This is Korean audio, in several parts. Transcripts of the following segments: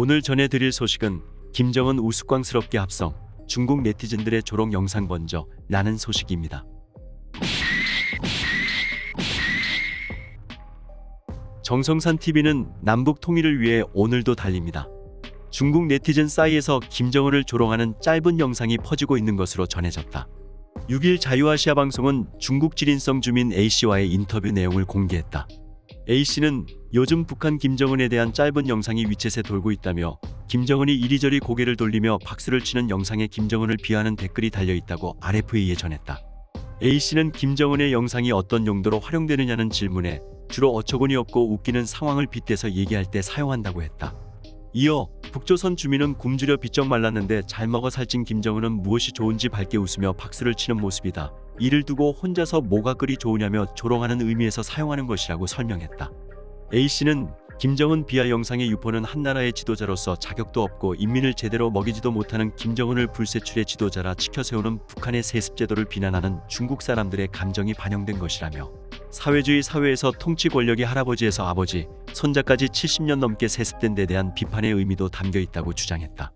오늘 전해드릴 소식은 김정은 우스꽝스럽게 합성, 중국 네티즌들의 조롱 영상 번져 라는 소식입니다. 정성산TV는 남북 통일을 위해 오늘도 달립니다. 중국 네티즌 사이에서 김정은을 조롱하는 짧은 영상이 퍼지고 있는 것으로 전해졌다. 6일 자유아시아 방송은 중국 지린성 주민 A씨와의 인터뷰 내용을 공개했다. A씨는 요즘 북한 김정은에 대한 짧은 영상이 위챗에 돌고 있다며 김정은이 이리저리 고개를 돌리며 박수를 치는 영상에 김정은을 비하하는 댓글이 달려있다고 RFA에 전했다. A씨는 김정은의 영상이 어떤 용도로 활용되느냐는 질문에 주로 어처구니 없고 웃기는 상황을 빗대서 얘기할 때 사용한다고 했다. 이어 북조선 주민은 굶주려 비쩍 말랐는데 잘 먹어 살찐 김정은은 무엇이 좋은지 밝게 웃으며 박수를 치는 모습이다. 이를 두고 혼자서 뭐가 그리 좋으냐며 조롱하는 의미에서 사용하는 것이라고 설명했다. A씨는 김정은 비하 영상의 유포는 한나라의 지도자로서 자격도 없고 인민을 제대로 먹이지도 못하는 김정은을 불세출의 지도자라 치켜세우는 북한의 세습제도를 비난하는 중국 사람들의 감정이 반영된 것이라며 사회주의 사회에서 통치 권력이 할아버지에서 아버지, 손자까지 70년 넘게 세습된 데 대한 비판의 의미도 담겨 있다고 주장했다.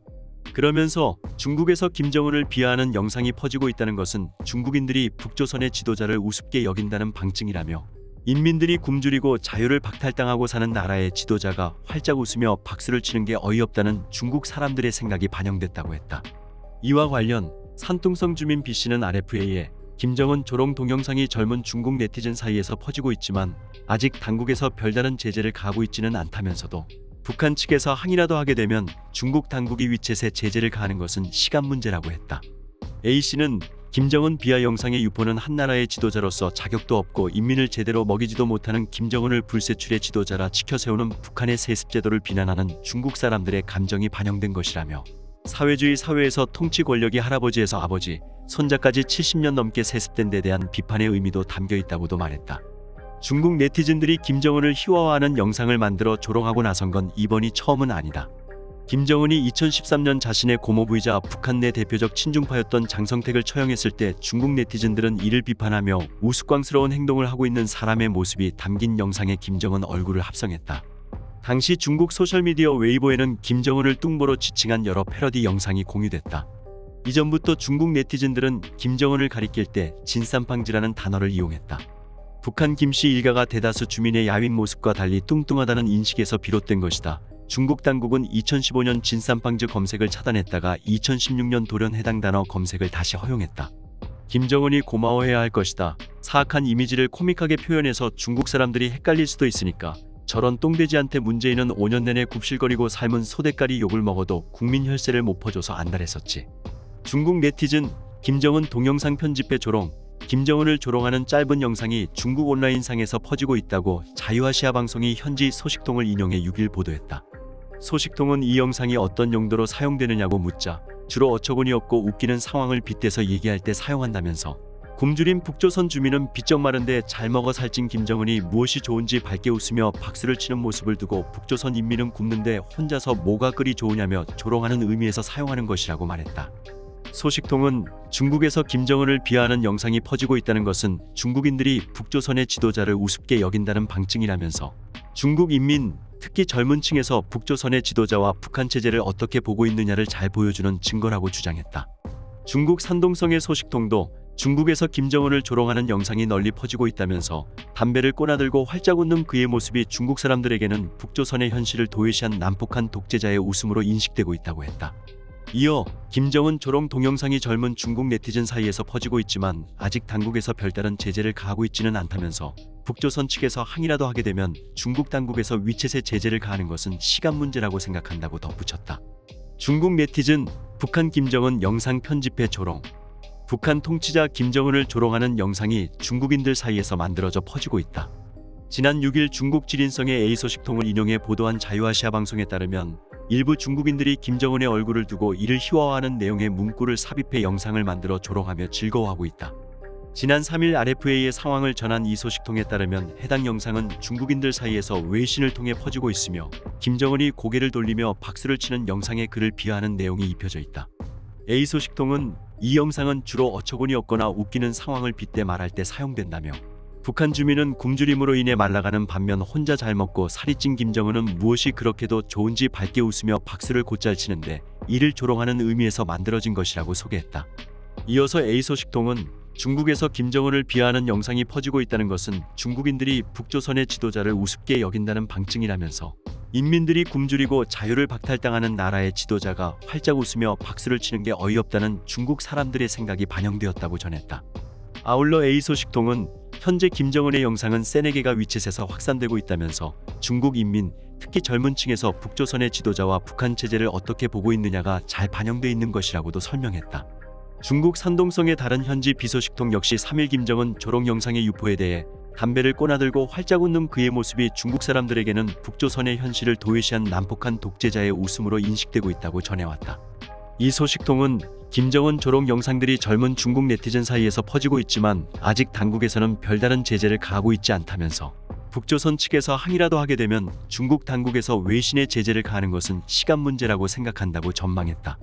그러면서 중국에서 김정은을 비하하는 영상이 퍼지고 있다는 것은 중국인들이 북조선의 지도자를 우습게 여긴다는 방증이라며 인민들이 굶주리고 자유를 박탈당하고 사는 나라의 지도자가 활짝 웃으며 박수를 치는 게 어이없다는 중국 사람들의 생각이 반영됐다고 했다. 이와 관련 산둥성 주민 B씨는 RFA에 김정은 조롱 동영상이 젊은 중국 네티즌 사이에서 퍼지고 있지만 아직 당국에서 별다른 제재를 가하고 있지는 않다면서도 북한 측에서 항의라도 하게 되면 중국 당국이 위챗에 제재를 가하는 것은 시간 문제라고 했다. A씨는 김정은 비하 영상의 유포는 한나라의 지도자로서 자격도 없고 인민을 제대로 먹이지도 못하는 김정은을 불세출의 지도자라 치켜세우는 북한의 세습제도를 비난하는 중국 사람들의 감정이 반영된 것이라며 사회주의 사회에서 통치 권력이 할아버지에서 아버지, 손자까지 70년 넘게 세습된 데 대한 비판의 의미도 담겨 있다고도 말했다. 중국 네티즌들이 김정은을 희화화하는 영상을 만들어 조롱하고 나선 건 이번이 처음은 아니다. 김정은이 2013년 자신의 고모부이자 북한 내 대표적 친중파였던 장성택을 처형했을 때 중국 네티즌들은 이를 비판하며 우스꽝스러운 행동을 하고 있는 사람의 모습이 담긴 영상에 김정은 얼굴을 합성했다. 당시 중국 소셜미디어 웨이보에는 김정은을 뚱보로 지칭한 여러 패러디 영상이 공유됐다. 이전부터 중국 네티즌들은 김정은을 가리킬 때 진쌈팡지라는 단어를 이용했다. 북한 김씨 일가가 대다수 주민의 야윈 모습과 달리 뚱뚱하다는 인식에서 비롯된 것이다. 중국 당국은 2015년 진쌈팡즈 검색을 차단했다가 2016년 돌연 해당 단어 검색을 다시 허용했다. 김정은이 고마워해야 할 것이다. 사악한 이미지를 코믹하게 표현해서 중국 사람들이 헷갈릴 수도 있으니까 저런 똥돼지한테 문재인은 5년 내내 굽실거리고 삶은 소대가리 욕을 먹어도 국민 혈세를 못 퍼줘서 안달했었지. 중국 네티즌 김정은 동영상 편집회 조롱. 김정은을 조롱하는 짧은 영상이 중국 온라인상에서 퍼지고 있다고 자유아시아 방송이 현지 소식통을 인용해 6일 보도했다. 소식통은 이 영상이 어떤 용도로 사용되느냐고 묻자 주로 어처구니 없고 웃기는 상황을 빗대서 얘기할 때 사용한다면서 굶주린 북조선 주민은 비쩍 마른데 잘 먹어 살찐 김정은이 무엇이 좋은지 밝게 웃으며 박수를 치는 모습을 두고 북조선 인민은 굶는데 혼자서 뭐가 그리 좋으냐며 조롱하는 의미에서 사용하는 것이라고 말했다. 소식통은 중국에서 김정은을 비하하는 영상이 퍼지고 있다는 것은 중국인들이 북조선의 지도자를 우습게 여긴다는 방증이라면서 중국 인민, 특히 젊은 층에서 북조선의 지도자와 북한 체제를 어떻게 보고 있느냐를 잘 보여주는 증거라고 주장했다. 중국 산동성의 소식통도 중국에서 김정은을 조롱하는 영상이 널리 퍼지고 있다면서 담배를 꼬나들고 활짝 웃는 그의 모습이 중국 사람들에게는 북조선의 현실을 도외시한 난폭한 독재자의 웃음으로 인식되고 있다고 했다. 이어 김정은 조롱 동영상이 젊은 중국 네티즌 사이에서 퍼지고 있지만 아직 당국에서 별다른 제재를 가하고 있지는 않다면서 북조선 측에서 항의라도 하게 되면 중국 당국에서 위챗에 제재를 가하는 것은 시간 문제라고 생각한다고 덧붙였다. 중국 네티즌 북한 김정은 영상 편집회 조롱. 북한 통치자 김정은을 조롱하는 영상이 중국인들 사이에서 만들어져 퍼지고 있다. 지난 6일 중국 지린성의 A소식통을 인용해 보도한 자유아시아 방송에 따르면 일부 중국인들이 김정은의 얼굴을 두고 이를 희화화하는 내용의 문구를 삽입해 영상을 만들어 조롱하며 즐거워하고 있다. 지난 3일 RFA의 상황을 전한 이 소식통에 따르면 해당 영상은 중국인들 사이에서 외신을 통해 퍼지고 있으며 김정은이 고개를 돌리며 박수를 치는 영상에 그를 비하하는 내용이 입혀져 있다. A소식통은 이 영상은 주로 어처구니 없거나 웃기는 상황을 빗대 말할 때 사용된다며 북한 주민은 굶주림으로 인해 말라가는 반면 혼자 잘 먹고 살이 찐 김정은은 무엇이 그렇게도 좋은지 밝게 웃으며 박수를 곧잘 치는데 이를 조롱하는 의미에서 만들어진 것이라고 소개했다. 이어서 A소식통은 중국에서 김정은을 비하하는 영상이 퍼지고 있다는 것은 중국인들이 북조선의 지도자를 우습게 여긴다는 방증이라면서 인민들이 굶주리고 자유를 박탈당하는 나라의 지도자가 활짝 웃으며 박수를 치는 게 어이없다는 중국 사람들의 생각이 반영되었다고 전했다. 아울러 A소식통은 현재 김정은의 영상은 세네개가 위챗에서 확산되고 있다면서 중국 인민, 특히 젊은 층에서 북조선의 지도자와 북한 체제를 어떻게 보고 있느냐가 잘 반영돼 있는 것이라고도 설명했다. 중국 산동성의 다른 현지 비소식통 역시 3일 김정은 조롱 영상의 유포에 대해 담배를 꼬나들고 활짝 웃는 그의 모습이 중국 사람들에게는 북조선의 현실을 도외시한 난폭한 독재자의 웃음으로 인식되고 있다고 전해왔다. 이 소식통은 김정은 조롱 영상들이 젊은 중국 네티즌 사이에서 퍼지고 있지만 아직 당국에서는 별다른 제재를 가하고 있지 않다면서 북조선 측에서 항의라도 하게 되면 중국 당국에서 외신의 제재를 가하는 것은 시간 문제라고 생각한다고 전망했다.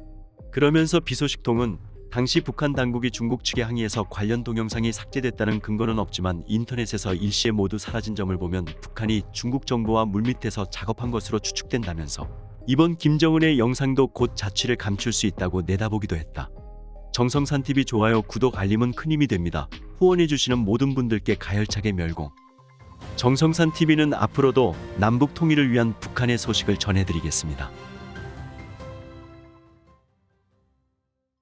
그러면서 비소식통은 당시 북한 당국이 중국 측에 항의해서 관련 동영상이 삭제됐다는 근거는 없지만 인터넷에서 일시에 모두 사라진 점을 보면 북한이 중국 정부와 물밑에서 작업한 것으로 추측된다면서 이번 김정은의 영상도 곧 자취를 감출 수 있다고 내다보기도 했다. 정성산TV 좋아요, 구독, 알림은 큰 힘이 됩니다. 후원해주시는 모든 분들께 가열차게 멸공. 정성산TV는 앞으로도 남북 통일을 위한 북한의 소식을 전해드리겠습니다.